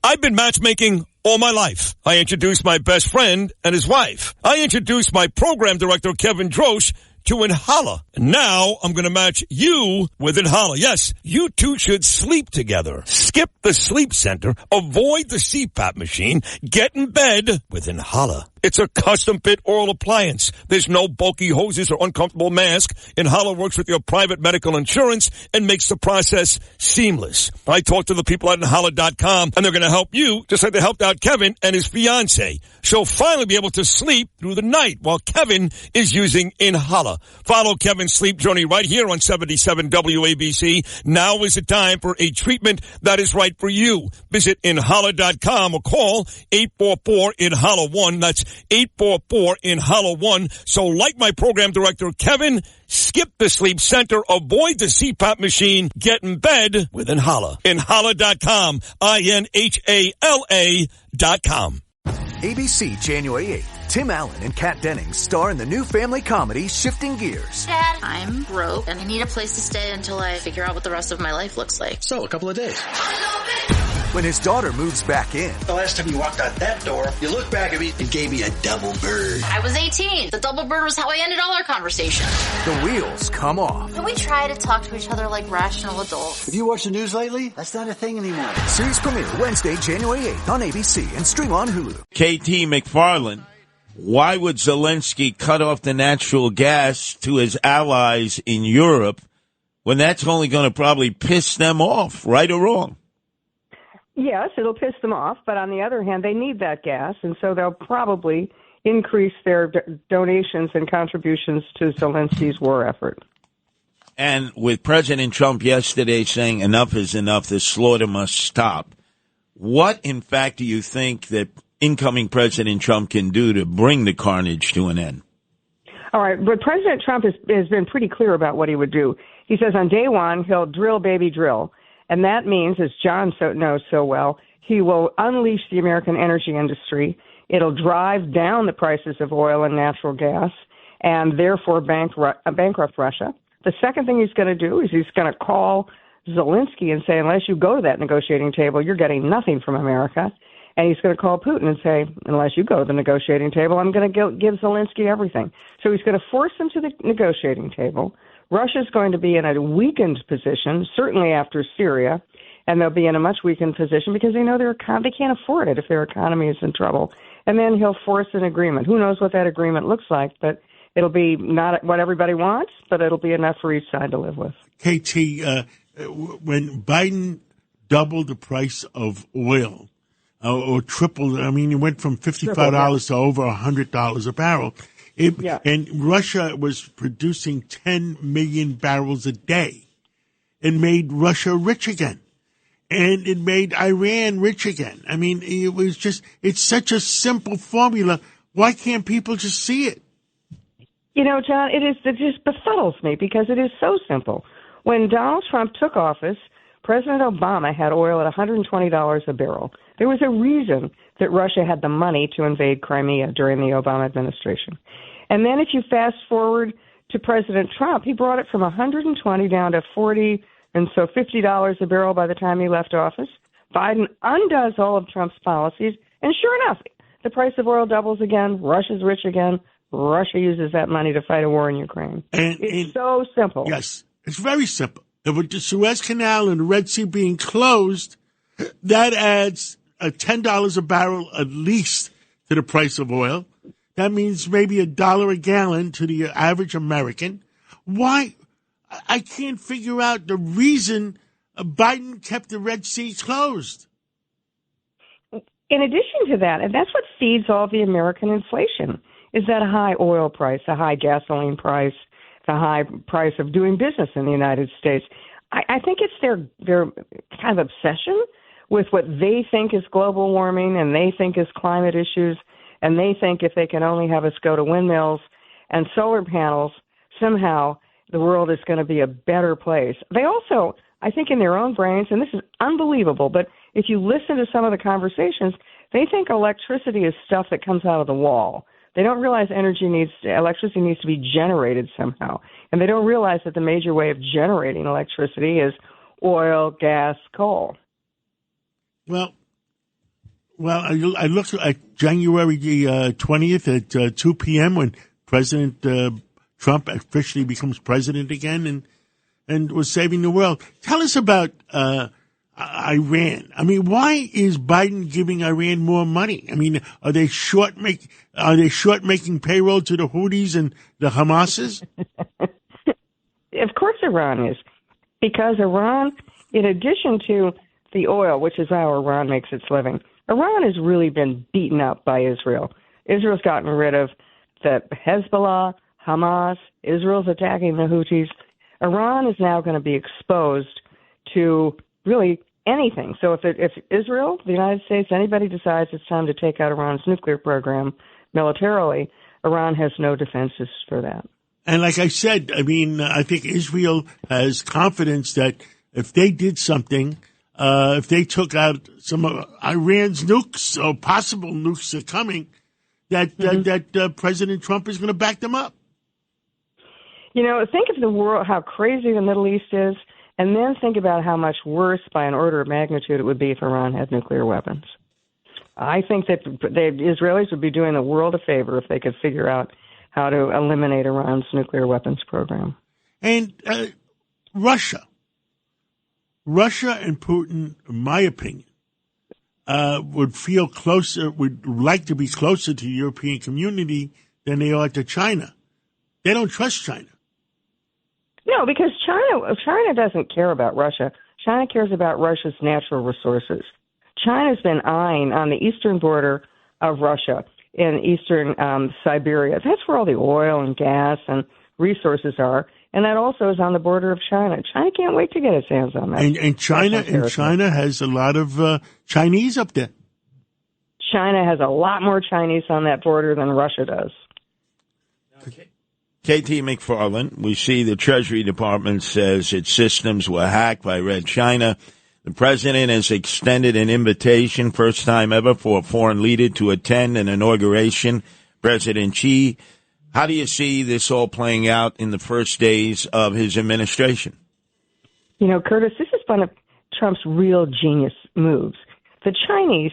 I've been matchmaking all my life. I introduced my best friend and his wife. I introduced my program director, Kevin Drosch, to Inhala. And now I'm going to match you with Inhala. Yes, you two should sleep together. Skip the sleep center. Avoid the CPAP machine. Get in bed with Inhala. It's a custom-fit oral appliance. There's no bulky hoses or uncomfortable mask. Inhala works with your private medical insurance and makes the process seamless. I talked to the people at Inhala.com, and they're going to help you just like they helped out Kevin and his fiancée. She'll finally be able to sleep through the night while Kevin is using Inhala. Follow Kevin's sleep journey right here on 77 WABC. Now is the time for a treatment that is right for you. Visit Inhala.com or call 844-INHALA-1. That's 844-INHALA-1. So like my program director, Kevin, skip the sleep center, avoid the CPAP machine, get in bed with Inhala. Inhala.com, INHALA.com. ABC January 8th. Tim Allen and Kat Dennings star in the new family comedy Shifting Gears. Dad, I'm broke and I need a place to stay until I figure out what the rest of my life looks like. So, a couple of days. When his daughter moves back in. The last time you walked out that door, you looked back at me and gave me a double bird. I was 18. The double bird was how I ended all our conversations. The wheels come off. Can we try to talk to each other like rational adults? Have you watched the news lately? That's not a thing anymore. Series premiere Wednesday, January 8th on ABC and stream on Hulu. KT Macfarland. Why would Zelensky cut off the natural gas to his allies in Europe when that's only going to probably piss them off, right or wrong? Yes, it'll piss them off, but on the other hand, they need that gas, and so they'll probably increase their donations and contributions to Zelensky's war effort. And with President Trump yesterday saying enough is enough, the slaughter must stop, what, in fact, do you think that incoming President Trump can do to bring the carnage to an end? All right, but President Trump has been pretty clear about what he would do. He says on day one, he'll drill, baby, drill. And that means, as John knows so well, he will unleash the American energy industry. It'll drive down the prices of oil and natural gas and therefore bankrupt Russia. The second thing he's going to do is he's going to call Zelensky and say, unless you go to that negotiating table, you're getting nothing from America. And he's going to call Putin and say, unless you go to the negotiating table, I'm going to give Zelensky everything. So he's going to force him to the negotiating table. Russia's going to be in a weakened position, certainly after Syria, and they'll be in a much weakened position because they know they can't afford it if their economy is in trouble. And then he'll force an agreement. Who knows what that agreement looks like, but it'll be not what everybody wants, but it'll be enough for each side to live with. KT, when Biden doubled the price of oil, or tripled, I mean, it went from $55 to over $100 a barrel. And Russia was producing 10 million barrels a day. It made Russia rich again. And it made Iran rich again. I mean, it's such a simple formula. Why can't people just see it? You know, John, it just befuddles me because it is so simple. When Donald Trump took office, President Obama had oil at $120 a barrel. There was a reason that Russia had the money to invade Crimea during the Obama administration. And then if you fast forward to President Trump, he brought it from 120 down to 40 and so $50 a barrel by the time he left office. Biden undoes all of Trump's policies, and sure enough, the price of oil doubles again. Russia's rich again. Russia uses that money to fight a war in Ukraine. It's so simple. Yes, it's very simple. With the Suez Canal and the Red Sea being closed, that adds $10 a barrel at least to the price of oil. That means maybe $1 a gallon to the average American. Why? I can't figure out the reason Biden kept the Red Sea closed. In addition to that, and that's what feeds all the American inflation, is that high oil price, the high gasoline price, the high price of doing business in the United States. I think it's their kind of obsession with what they think is global warming and they think is climate issues, and they think if they can only have us go to windmills and solar panels, somehow the world is going to be a better place. They also, I think in their own brains, and this is unbelievable, but if you listen to some of the conversations, they think electricity is stuff that comes out of the wall. They don't realize electricity needs to be generated somehow. And they don't realize that the major way of generating electricity is oil, gas, coal. Well, Well, I looked at January the 20th at 2 p.m. when President Trump officially becomes president again and was saving the world. Tell us about Iran. I mean, why is Biden giving Iran more money? I mean, are they short making payroll to the Houthis and the Hamases? Of course Iran is, because Iran, in addition to the oil, which is how Iran makes its living, Iran has really been beaten up by Israel. Israel's gotten rid of the Hezbollah, Hamas. Israel's attacking the Houthis. Iran is now going to be exposed to really anything. So if Israel, the United States, anybody decides it's time to take out Iran's nuclear program militarily, Iran has no defenses for that. And like I said, I mean, I think Israel has confidence that if they did something, if they took out some of Iran's nukes or possible nukes are coming, that President Trump is going to back them up. You know, think of the world, how crazy the Middle East is, and then think about how much worse by an order of magnitude it would be if Iran had nuclear weapons. I think that the Israelis would be doing the world a favor if they could figure out how to eliminate Iran's nuclear weapons program. And Russia and Putin, in my opinion, would like to be closer to the European community than they are to China. They don't trust China. No, because China doesn't care about Russia. China cares about Russia's natural resources. China's been eyeing on the eastern border of Russia in eastern Siberia. That's where all the oil and gas and resources are, and that also is on the border of China. China can't wait to get its hands on that. And China has a lot of Chinese up there. China has a lot more Chinese on that border than Russia does. Okay. KT Macfarland, we see the Treasury Department says its systems were hacked by Red China. The president has extended an invitation, first time ever, for a foreign leader to attend an inauguration. President Xi, how do you see this all playing out in the first days of his administration? You know, Curtis, this is one of Trump's real genius moves. The Chinese,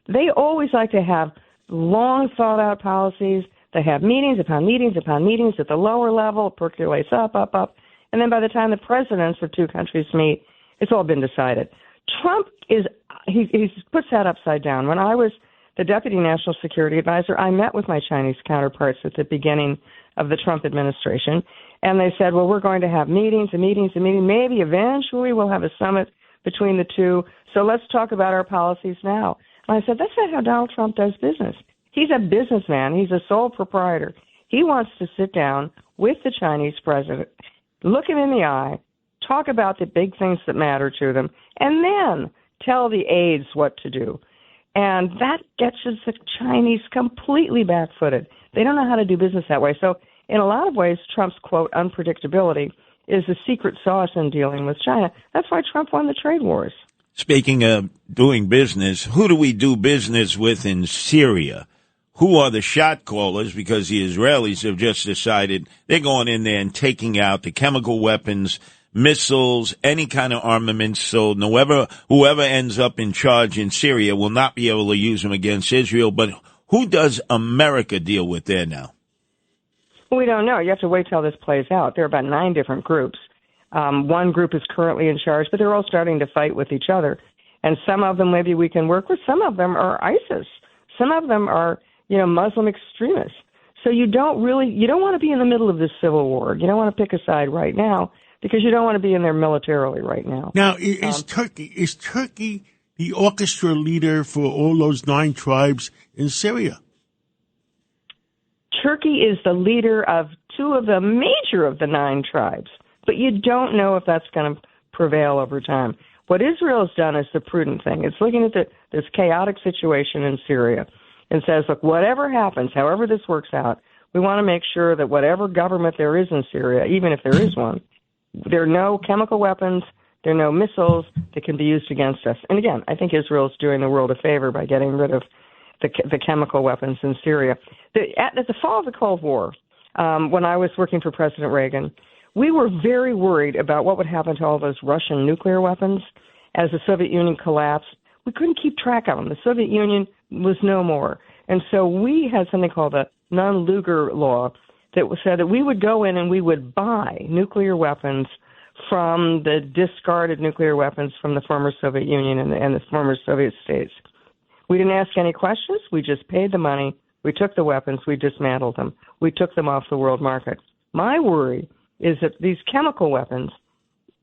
they always like to have long thought-out policies. They have meetings upon meetings upon meetings at the lower level, percolates up. And then by the time the presidents of two countries meet, it's all been decided. Trump he puts that upside down. When I was the Deputy National Security Advisor, I met with my Chinese counterparts at the beginning of the Trump administration, and they said, well, we're going to have meetings and meetings and meetings. Maybe eventually we'll have a summit between the two, so let's talk about our policies now. And I said, that's not how Donald Trump does business. He's a businessman. He's a sole proprietor. He wants to sit down with the Chinese president, look him in the eye, talk about the big things that matter to them, and then tell the aides what to do. And that gets the Chinese completely back-footed. They don't know how to do business that way. So in a lot of ways, Trump's, quote, unpredictability is the secret sauce in dealing with China. That's why Trump won the trade wars. Speaking of doing business, who do we do business with in Syria? Who are the shot callers? Because the Israelis have just decided they're going in there and taking out the chemical weapons, missiles, any kind of armaments. So whoever ends up in charge in Syria will not be able to use them against Israel. But who does America deal with there now? We don't know. You have to wait till this plays out. There are about 9 different groups. One group is currently in charge, but they're all starting to fight with each other. And some of them maybe we can work with. Some of them are ISIS. Some of them are, Muslim extremists. So you don't want to be in the middle of this civil war. You don't want to pick a side right now because you don't want to be in there militarily right now. Now, is Turkey the orchestra leader for all those 9 tribes in Syria? Turkey is the leader of 2 of the major of the 9 tribes, but you don't know if that's going to prevail over time. What Israel's done is the prudent thing. It's looking at this chaotic situation in Syria and says, look, whatever happens, however this works out, we want to make sure that whatever government there is in Syria, even if there is one, there are no chemical weapons, there are no missiles that can be used against us. And again, I think Israel's doing the world a favor by getting rid of the chemical weapons in Syria. At the fall of the Cold War, when I was working for President Reagan, we were very worried about what would happen to all those Russian nuclear weapons as the Soviet Union collapsed. we couldn't keep track of them. The Soviet Union was no more. And so we had something called a non-Luger law that said that we would go in and we would buy nuclear weapons from the discarded nuclear weapons from the former Soviet Union and the former Soviet states. We didn't ask any questions. We just paid the money. We took the weapons. We dismantled them. We took them off the world market. My worry is that these chemical weapons,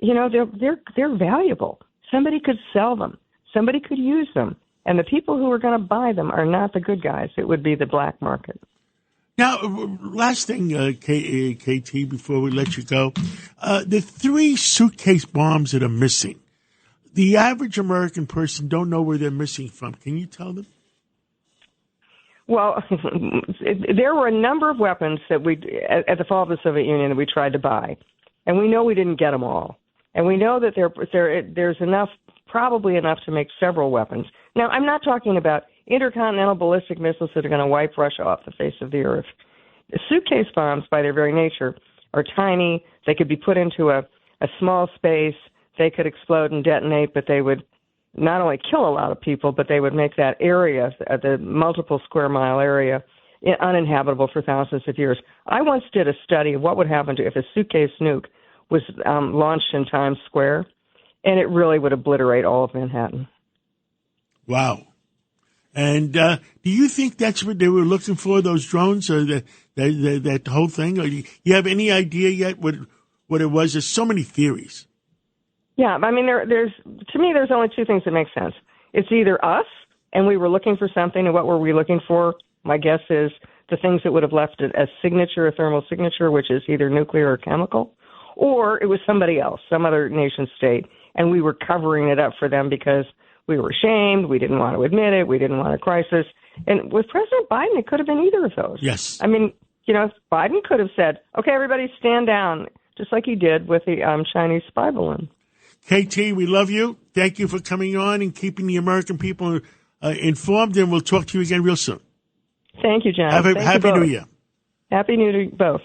they're valuable. Somebody could sell them. Somebody could use them. And the people who are going to buy them are not the good guys. It would be the black market. Now, last thing, KT, before we let you go, the 3 suitcase bombs that are missing, the average American person don't know where they're missing from. Can you tell them? Well, there were a number of weapons that at the fall of the Soviet Union, that we tried to buy. And we know we didn't get them all. And we know that there's probably enough to make several weapons. Now, I'm not talking about intercontinental ballistic missiles that are going to wipe Russia off the face of the earth. The suitcase bombs, by their very nature, are tiny. They could be put into a small space. They could explode and detonate, but they would not only kill a lot of people, but they would make that area, the multiple square mile area, uninhabitable for thousands of years. I once did a study of what would happen if a suitcase nuke was launched in Times Square, and it really would obliterate all of Manhattan. Wow. And do you think that's what they were looking for, those drones, or that whole thing? Or do you have any idea yet what it was? There's so many theories. Yeah, I mean, there's only 2 things that make sense. It's either us, and we were looking for something, and what were we looking for? My guess is the things that would have left a signature, a thermal signature, which is either nuclear or chemical, or it was somebody else, some other nation state, and we were covering it up for them because we were ashamed, we didn't want to admit it, we didn't want a crisis. And with President Biden, it could have been either of those. Yes. I mean, Biden could have said, okay, everybody stand down, just like he did with the Chinese spy balloon. KT, we love you. Thank you for coming on and keeping the American people informed, and we'll talk to you again real soon. Thank you, John. Happy New Year. Happy New Year, both.